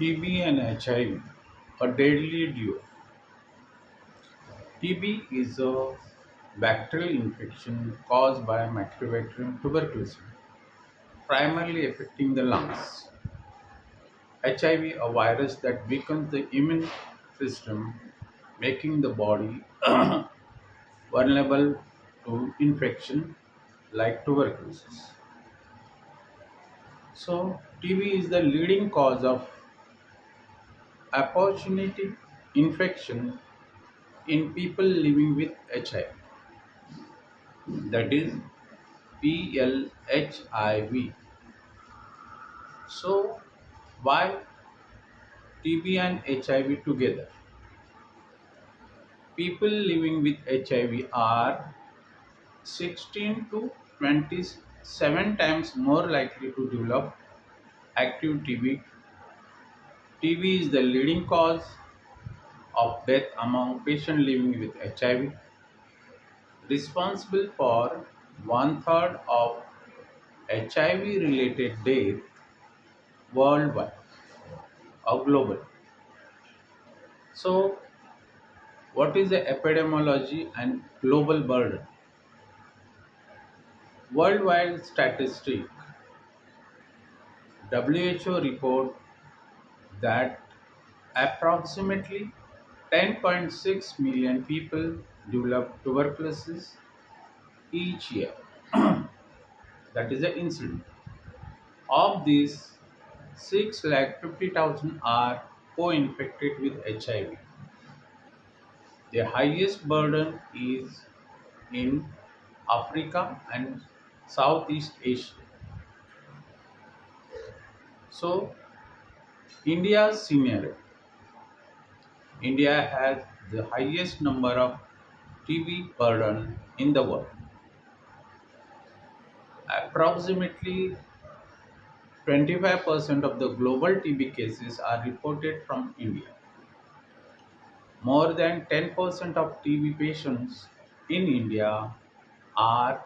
TB and HIV, a deadly duo. TB is a bacterial infection caused by Mycobacterium tuberculosis, primarily affecting the lungs. HIV, a virus that weakens the immune system, making the body vulnerable to infection like tuberculosis. So, TB is the leading cause of opportunistic infection in people living with HIV, that is PLHIV. So, why TB and HIV together? People living with HIV are 16 to 27 times more likely to develop active TB. TB is the leading cause of death among patients living with HIV, responsible for one third of HIV related deaths worldwide or global. So, what is the epidemiology and global burden? Worldwide statistic WHO report that approximately 10.6 million people develop tuberculosis each year. That is the incident. Of these, 6,50,000 are co-infected with HIV. The highest burden is in Africa and Southeast Asia. So, India's scenario. India has the highest number of TB burden in the world. Approximately 25% of the global TB cases are reported from India. More than 10% of TB patients in India are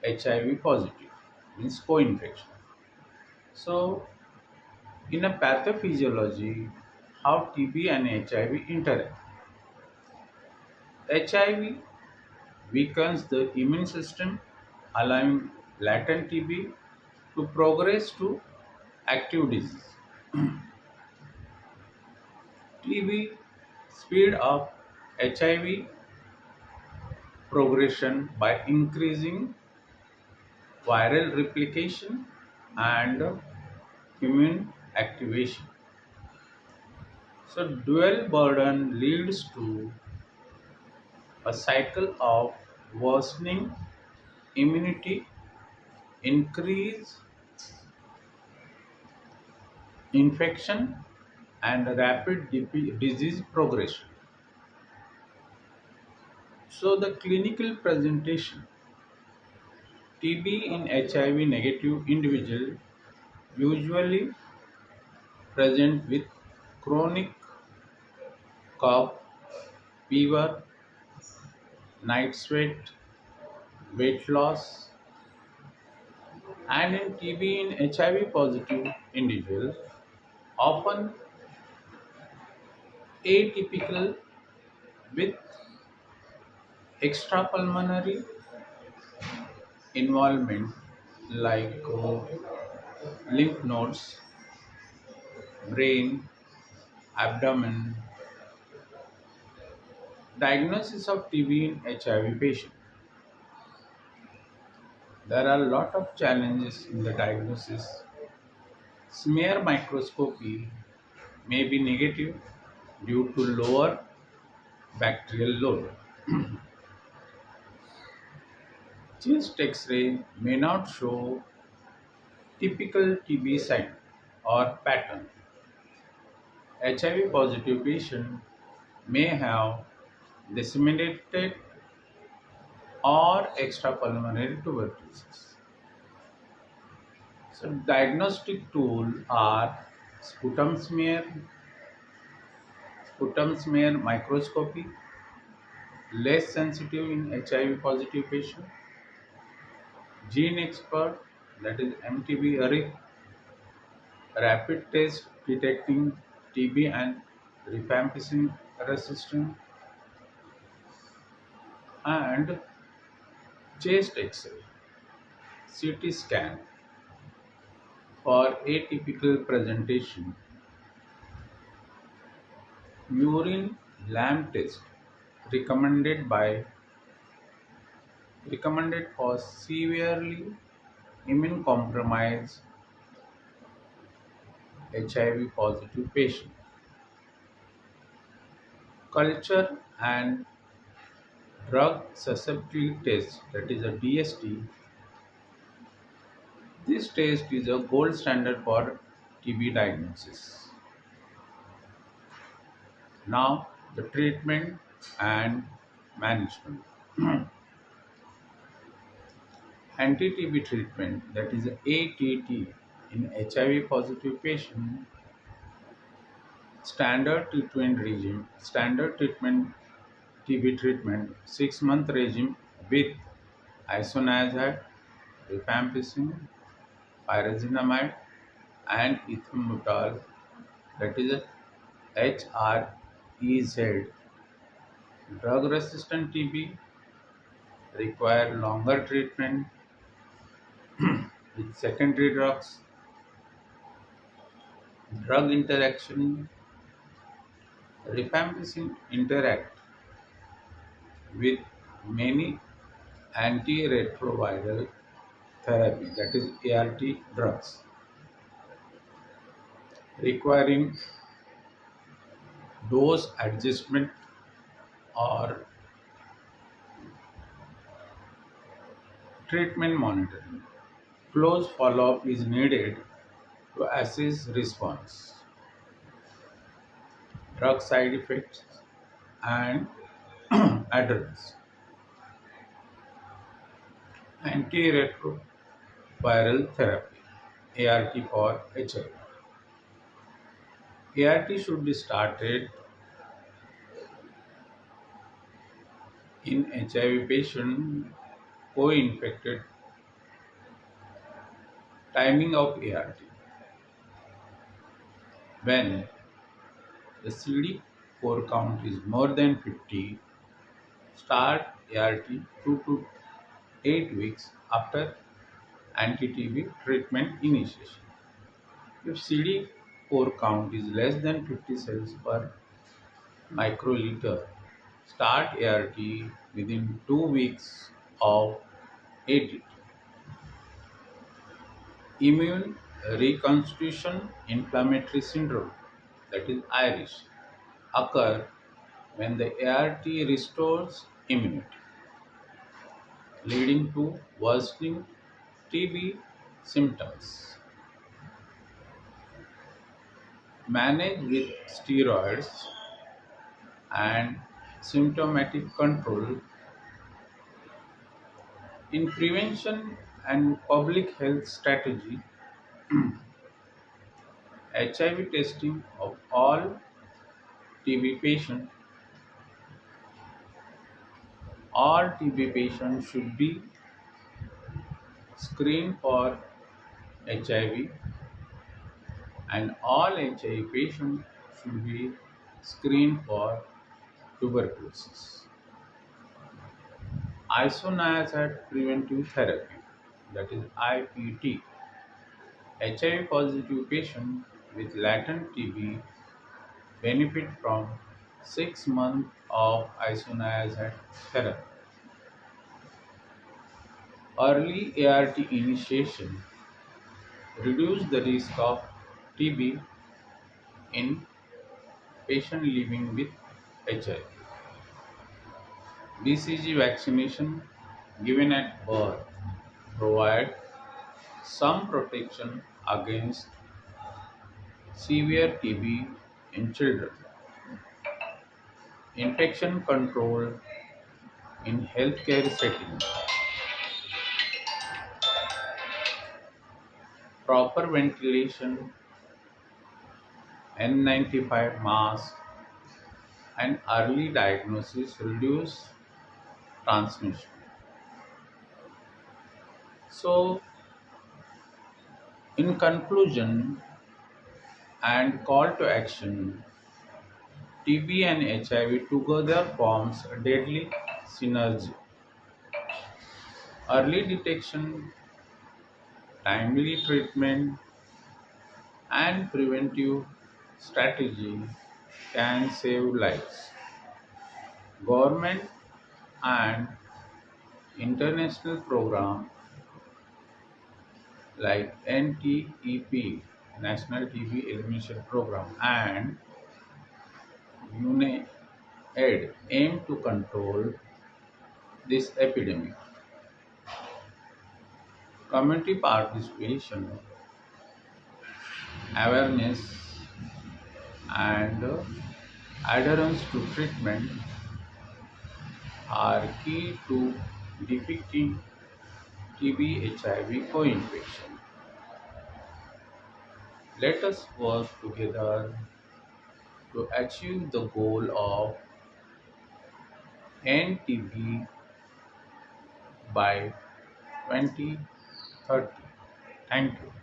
HIV positive, means co-infection. So, in a pathophysiology, how TB and HIV interact. HIV weakens the immune system, allowing latent TB to progress to active disease. TB speed up HIV progression by increasing viral replication and immune activation. So, dual burden leads to a cycle of worsening immunity, increased infection, and rapid disease progression. So, the clinical presentation. TB in HIV negative individual usually present with chronic cough, fever, night sweat, weight loss, and in TB in HIV positive individuals often atypical with extrapulmonary involvement like lymph nodes, brain, abdomen. Diagnosis of TB in HIV patient. There are a lot of challenges in the diagnosis. Smear microscopy may be negative due to lower bacterial load. Chest X-ray may not show typical TB sign or pattern. HIV positive patient may have disseminated or extrapulmonary tuberculosis. So diagnostic tools are sputum smear, microscopy, less sensitive in HIV positive patient, gene expert, that is MTB array, rapid test detecting TB and rifampicin resistant, and chest X-ray, CT scan for atypical presentation, urine lamp test recommended by recommended for severely immunocompromised HIV positive patient. Culture and drug susceptibility test, that is a DST. This test is a gold standard for TB diagnosis. Now, the treatment and management. Anti-TB treatment, that is ATT, in HIV positive patient. Standard treatment TB treatment, 6-month regime with isoniazid, rifampicin, pyrazinamide, and ethambutol, that is a HREZ. Drug-resistant TB require longer treatment with secondary drugs. Drug interaction. Rifampicin interact with many antiretroviral therapy, that is ART drugs, requiring dose adjustment or treatment monitoring. Close follow-up is needed to assess response, drug side effects, and adherence. Antiretroviral therapy, ART for HIV. ART should be started in HIV patient co-infected. Timing of ART: when the CD4 count is more than 50, start ART 2 to 8 weeks after anti-TB treatment initiation. If CD4 count is less than 50 cells per microliter, start ART within 2 weeks of ATT. Immune reconstitution inflammatory syndrome, that is IRIS, occur when the ART restores immunity, leading to worsening TB symptoms. Manage with steroids and symptomatic control. In prevention and public health strategy, HIV testing of TB patients all TB patients should be screened for HIV, and all HIV patients should be screened for tuberculosis. Isoniazid preventive therapy, that is IPT. HIV positive patients with latent TB benefit from 6 months of isoniazid therapy. Early ART initiation reduce the risk of TB in patients living with HIV. BCG vaccination given at birth provide some protection against severe TB in children. Infection control in healthcare settings. Proper ventilation, N95 mask, and early diagnosis reduce transmission. So, in conclusion, And call to action. TB and HIV together forms a deadly synergy. Early detection, timely treatment, and preventive strategy can save lives. Government and international programs like NTEP, National TB Elimination Program, and UNAID aim to control this epidemic. Community participation, awareness, and adherence to treatment are key to defeating TB-HIV co-infection. Let us work together to achieve the goal of end TB by 2030. Thank you.